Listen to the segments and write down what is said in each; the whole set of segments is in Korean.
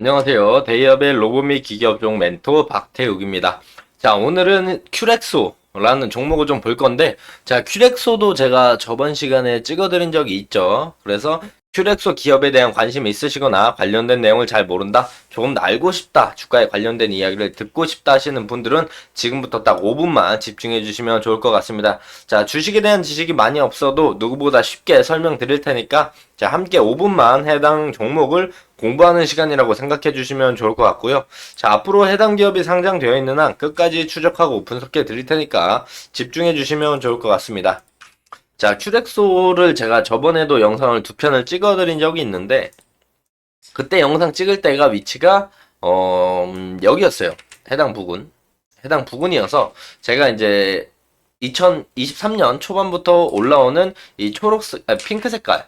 안녕하세요. 대기업의 로봇 및 기계업종 멘토 박태욱입니다. 자, 오늘은 큐렉소라는 종목을 좀 볼 건데, 자, 큐렉소도 제가 저번 시간에 찍어드린 적이 있죠. 그래서 큐렉소 기업에 대한 관심이 있으시거나 관련된 내용을 잘 모른다, 조금 더 알고 싶다, 주가에 관련된 이야기를 듣고 싶다 하시는 분들은 지금부터 딱 5분만 집중해 주시면 좋을 것 같습니다. 자, 주식에 대한 지식이 많이 없어도 누구보다 쉽게 설명드릴 테니까, 자, 함께 5분만 해당 종목을 공부하는 시간이라고 생각해 주시면 좋을 것 같고요. 자, 앞으로 해당 기업이 상장되어 있는 한 끝까지 추적하고 분석해 드릴 테니까 집중해 주시면 좋을 것 같습니다. 자, 큐렉소를 제가 저번에도 영상을 두 편을 찍어 드린 적이 있는데, 그때 영상 찍을 때가 위치가 여기였어요. 해당 부근. 해당 부근이어서 제가 이제 2023년 초반부터 올라오는 이 핑크 색깔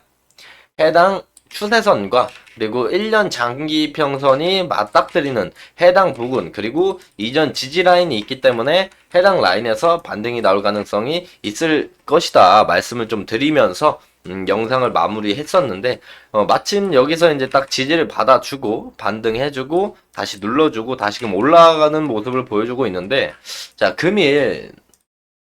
해당 추세선과 그리고 1년 장기 평선이 맞닥뜨리는 해당 부근, 그리고 이전 지지 라인이 있기 때문에 해당 라인에서 반등이 나올 가능성이 있을 것이다 말씀을 좀 드리면서 영상을 마무리했었는데, 마침 여기서 이제 딱 지지를 받아주고 반등해주고 다시 눌러주고 다시금 올라가는 모습을 보여주고 있는데, 자, 금일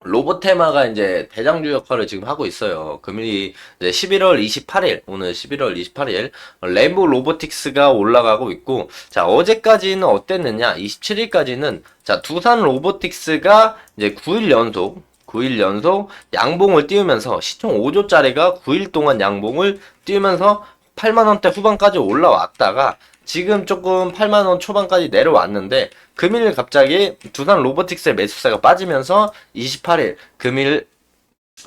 로보테마가 이제 대장주 역할을 지금 하고 있어요. 금일이 이제 11월 28일, 오늘 11월 28일, 램보 로보틱스가 올라가고 있고, 자, 어제까지는 어땠느냐? 27일까지는, 자, 두산 로보틱스가 이제 9일 연속 양봉을 띄우면서 시총 5조짜리가 9일 동안 양봉을 띄우면서 8만원대 후반까지 올라왔다가 지금 조금 8만원 초반까지 내려왔는데, 금일 갑자기 두산 로보틱스의 매수세가 빠지면서 28일 금일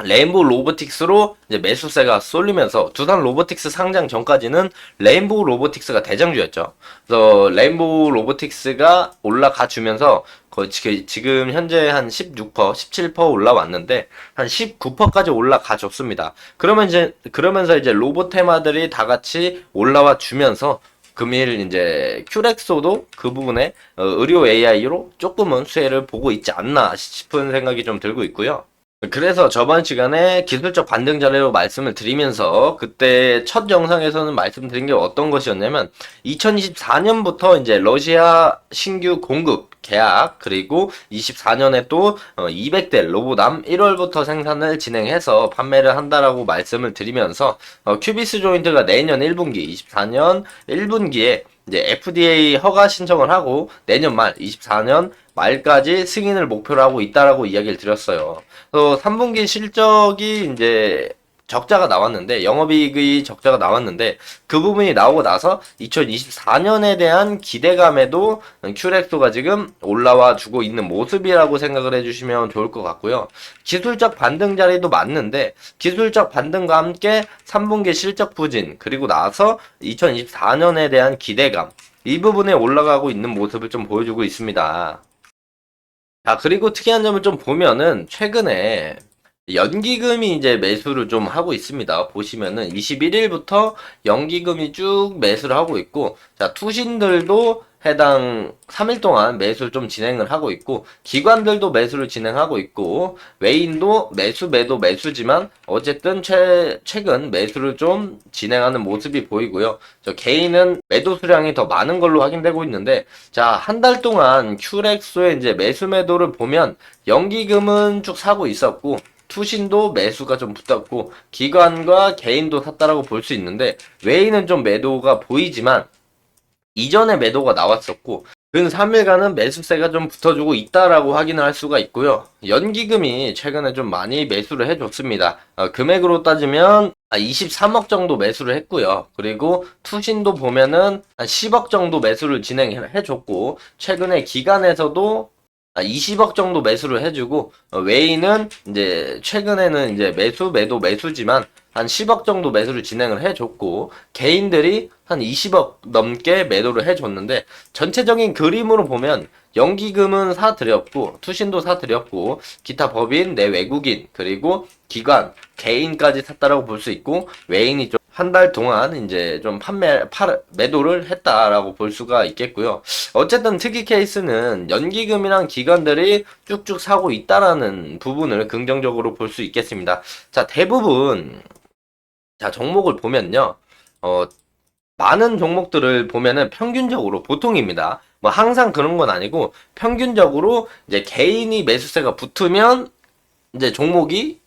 레인보우 로보틱스로 이제 매수세가 쏠리면서, 두산 로보틱스 상장 전까지는 레인보우 로보틱스가 대장주였죠. 그래서 레인보우 로보틱스가 올라가 주면서 거의 지금 현재 한 16%, 17% 올라왔는데 한 19%까지 올라가 줬습니다. 그러면서 이제 로보테마들이 다 같이 올라와 주면서 금일 이제 큐렉소도 그 부분에 의료 AI로 조금은 수혜를 보고 있지 않나 싶은 생각이 좀 들고 있고요. 그래서 저번 시간에 기술적 반등 자료로 말씀을 드리면서, 그때 첫 영상에서는 말씀드린 게 어떤 것이었냐면, 2024년부터 이제 러시아 신규 공급 계약, 그리고 24년에 또 200대 로보담 1월부터 생산을 진행해서 판매를 한다라고 말씀을 드리면서, 큐비스 조인트가 내년 1분기, 24년 1분기에 이제 FDA 허가 신청을 하고 내년 말 24년 말까지 승인을 목표로 하고 있다라고 이야기를 드렸어요. 그래서 3분기 실적이 이제 적자가 나왔는데, 영업이익의 적자가 나왔는데, 그 부분이 나오고 나서 2024년에 대한 기대감에도 큐렉소가 지금 올라와 주고 있는 모습이라고 생각을 해주시면 좋을 것 같고요. 기술적 반등 자리도 맞는데, 기술적 반등과 함께 3분기 실적 부진, 그리고 나서 2024년에 대한 기대감, 이 부분에 올라가고 있는 모습을 좀 보여주고 있습니다. 자, 그리고 특이한 점을 좀 보면은 최근에 연기금이 이제 매수를 좀 하고 있습니다. 보시면은 21일부터 연기금이 쭉 매수를 하고 있고, 자, 투신들도 해당 3일 동안 매수를 좀 진행을 하고 있고, 기관들도 매수를 진행하고 있고, 외인도 매수, 매도, 매수지만 어쨌든 최근 매수를 좀 진행하는 모습이 보이고요. 저 개인은 매도 수량이 더 많은 걸로 확인되고 있는데, 자, 한 달 동안 큐렉소의 이제 매수 매도를 보면 연기금은 쭉 사고 있었고, 투신도 매수가 좀 붙었고, 기관과 개인도 샀다라고 볼 수 있는데, 외인은 좀 매도가 보이지만 이전에 매도가 나왔었고, 근 3일간은 매수세가 좀 붙어주고 있다라고 확인을 할 수가 있고요. 연기금이 최근에 좀 많이 매수를 해줬습니다. 금액으로 따지면 23억 정도 매수를 했고요. 그리고 투신도 보면은 한 10억 정도 매수를 진행해줬고, 최근에 기관에서도 20억 정도 매수를 해주고, 외인은 이제 최근에는 이제 매수, 매도, 매수지만 한 10억 정도 매수를 진행을 해줬고, 개인들이 한 20억 넘게 매도를 해줬는데, 전체적인 그림으로 보면 연기금은 사들였고, 투신도 사들였고, 기타 법인, 내 외국인, 그리고 기관, 개인까지 샀다라고 볼 수 있고, 외인이 좀 한 달 동안 이제 좀 매도를 했다라고 볼 수가 있겠고요. 어쨌든 특이 케이스는 연기금이랑 기관들이 쭉쭉 사고 있다라는 부분을 긍정적으로 볼 수 있겠습니다. 자, 대부분, 자, 종목을 보면요. 어, 많은 종목들을 보면은 평균적으로 보통입니다. 뭐 항상 그런 건 아니고 평균적으로 이제 개인이 매수세가 붙으면 이제 종목이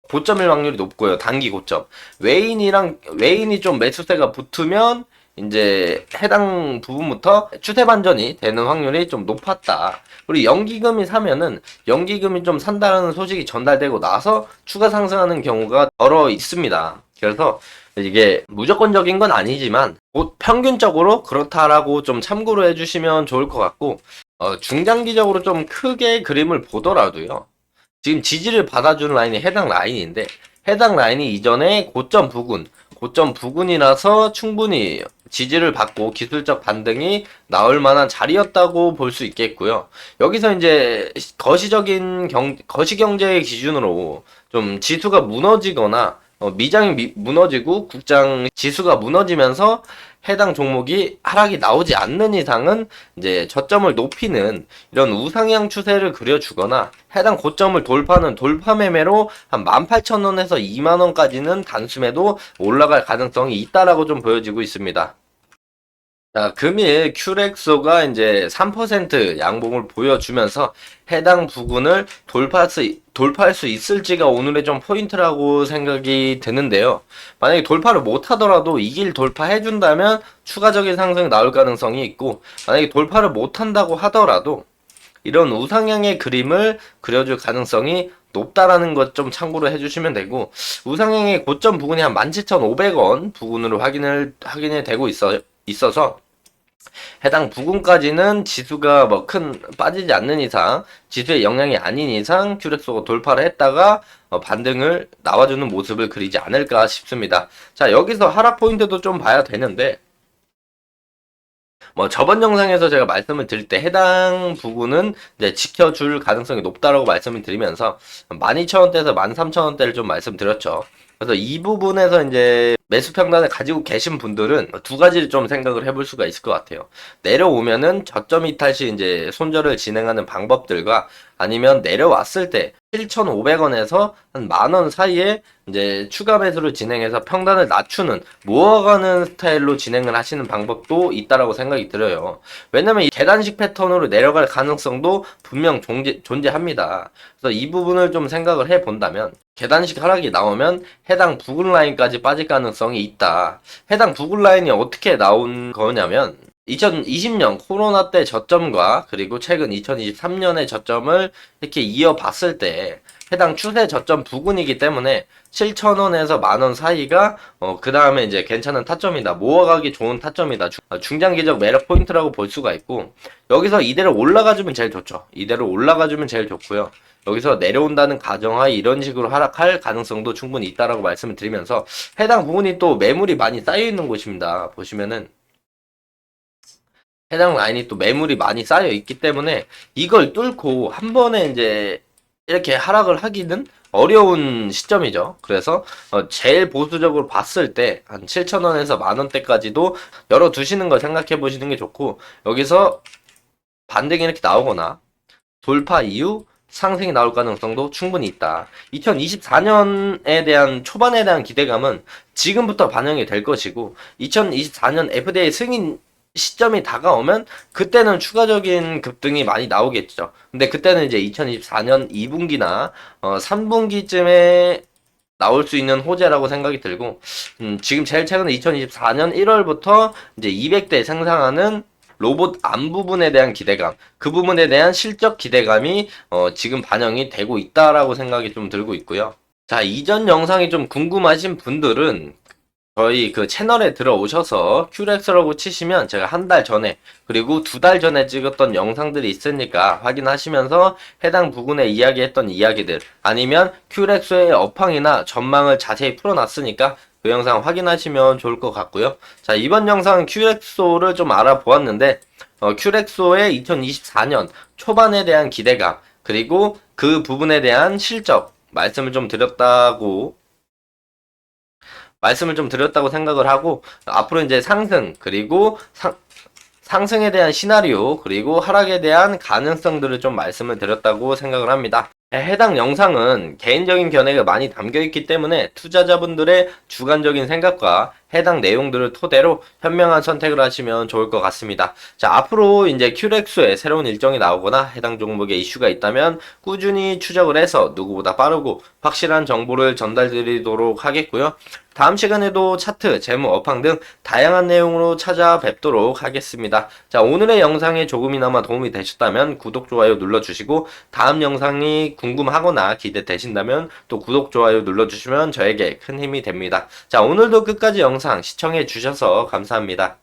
고점일 확률이 높고요. 단기 고점. 외인이 좀 매수세가 붙으면 이제 해당 부분부터 추세 반전이 되는 확률이 좀 높았다. 그리고 연기금이 사면은 연기금이 좀 산다는 소식이 전달되고 나서 추가 상승하는 경우가 여러 있습니다. 그래서 이게 무조건적인 건 아니지만 평균적으로 그렇다라고 좀 참고로 해주시면 좋을 것 같고 중장기적으로 좀 크게 그림을 보더라도요. 지금 지지를 받아주는 라인이 해당 라인인데 해당 라인이 이전에 고점 부근이라서 충분히 지지를 받고 기술적 반등이 나올 만한 자리였다고 볼 수 있겠고요. 여기서 이제 거시경제의 기준으로 좀 지수가 무너지거나 미장이 무너지고 국장 지수가 무너지면서 해당 종목이 하락이 나오지 않는 이상은 이제 저점을 높이는 이런 우상향 추세를 그려주거나 해당 고점을 돌파하는 돌파 매매로 한 18,000원에서 20,000원까지는 단숨에도 올라갈 가능성이 있다라고 좀 보여지고 있습니다. 자, 금일 큐렉소가 이제 3% 양봉을 보여주면서 해당 부근을 돌파할 수 있을지가 오늘의 좀 포인트라고 생각이 드는데요. 만약에 돌파를 못하더라도 이 길 돌파해준다면 추가적인 상승이 나올 가능성이 있고, 만약에 돌파를 못한다고 하더라도 이런 우상향의 그림을 그려줄 가능성이 높다라는 것 좀 참고로 해주시면 되고, 우상향의 고점 부근이 한 17,500원 부근으로 확인이 되고 있어서 해당 부근까지는 지수가 뭐 큰 빠지지 않는 이상, 지수의 영향이 아닌 이상 큐렉소가 돌파를 했다가 반등을 나와주는 모습을 그리지 않을까 싶습니다. 자, 여기서 하락 포인트도 좀 봐야 되는데, 뭐 저번 영상에서 제가 말씀을 드릴 때 해당 부분은 이제 지켜줄 가능성이 높다라고 말씀을 드리면서 12,000원대에서 13,000원대를 좀 말씀드렸죠. 그래서 이 부분에서 이제 매수 평단을 가지고 계신 분들은 두 가지를 좀 생각을 해볼 수가 있을 것 같아요. 내려오면은 저점 이탈 시 이제 손절을 진행하는 방법들과 아니면 내려왔을 때 7,500원에서 한 10,000원 사이에 이제 추가 매수를 진행해서 평단을 낮추는 모아가는 스타일로 진행을 하시는 방법도 있다라고 생각이 들어요. 왜냐면 이 계단식 패턴으로 내려갈 가능성도 분명 존재합니다. 그래서 이 부분을 좀 생각을 해 본다면 계단식 하락이 나오면 해당 부근 라인까지 빠질 가능성이 있다. 해당 부근 라인이 어떻게 나온 거냐면 2020년 코로나 때 저점과 그리고 최근 2023년의 저점을 이렇게 이어봤을 때 해당 추세 저점 부근이기 때문에 7,000원에서 10,000원 사이가 그 다음에 이제 괜찮은 타점이다. 모아가기 좋은 타점이다. 중장기적 매력 포인트라고 볼 수가 있고 여기서 이대로 올라가주면 제일 좋죠. 이대로 올라가주면 제일 좋고요. 여기서 내려온다는 가정하에 이런 식으로 하락할 가능성도 충분히 있다라고 말씀을 드리면서 해당 부분이 또 매물이 많이 쌓여 있는 곳입니다. 보시면은 해당 라인이 또 매물이 많이 쌓여 있기 때문에 이걸 뚫고 한 번에 이제 이렇게 하락을 하기는 어려운 시점이죠. 그래서 제일 보수적으로 봤을 때 한 7,000원에서 10,000원대까지도 열어두시는 걸 생각해 보시는 게 좋고 여기서 반등이 이렇게 나오거나 돌파 이후 상승이 나올 가능성도 충분히 있다. 2024년에 대한 초반에 대한 기대감은 지금부터 반영이 될 것이고 2024년 FDA 승인 시점이 다가오면 그때는 추가적인 급등이 많이 나오겠죠. 근데 그때는 이제 2024년 2분기나 3분기쯤에 나올 수 있는 호재라고 생각이 들고 지금 제일 최근에 2024년 1월부터 이제 200대 생산하는 로봇 안 부분에 대한 기대감, 그 부분에 대한 실적 기대감이 지금 반영이 되고 있다라고 생각이 좀 들고 있고요. 자, 이전 영상이 좀 궁금하신 분들은 저희 그 채널에 들어오셔서 큐렉스라고 치시면 제가 한 달 전에 그리고 2달 전에 찍었던 영상들이 있으니까 확인하시면서 해당 부분에 이야기했던 이야기들 아니면 큐렉스의 업황이나 전망을 자세히 풀어놨으니까 그 영상 확인하시면 좋을 것 같고요. 자, 이번 영상은 큐렉소를 좀 알아보았는데 큐렉소의 2024년 초반에 대한 기대감 그리고 그 부분에 대한 실적 말씀을 좀 드렸다고 생각을 하고 앞으로 이제 상승 그리고 상승에 대한 시나리오 그리고 하락에 대한 가능성들을 좀 말씀을 드렸다고 생각을 합니다. 해당 영상은 개인적인 견해가 많이 담겨 있기 때문에 투자자분들의 주관적인 생각과 해당 내용들을 토대로 현명한 선택을 하시면 좋을 것 같습니다. 자, 앞으로 이제 큐렉스에 새로운 일정이 나오거나 해당 종목에 이슈가 있다면 꾸준히 추적을 해서 누구보다 빠르고 확실한 정보를 전달드리도록 하겠고요. 다음 시간에도 차트, 재무, 업황 등 다양한 내용으로 찾아뵙도록 하겠습니다. 자, 오늘의 영상이 조금이나마 도움이 되셨다면 구독, 좋아요 눌러주시고 다음 영상이 궁금하거나 기대되신다면 또 구독, 좋아요 눌러주시면 저에게 큰 힘이 됩니다. 자, 오늘도 끝까지 영상 시청해 주셔서 감사합니다.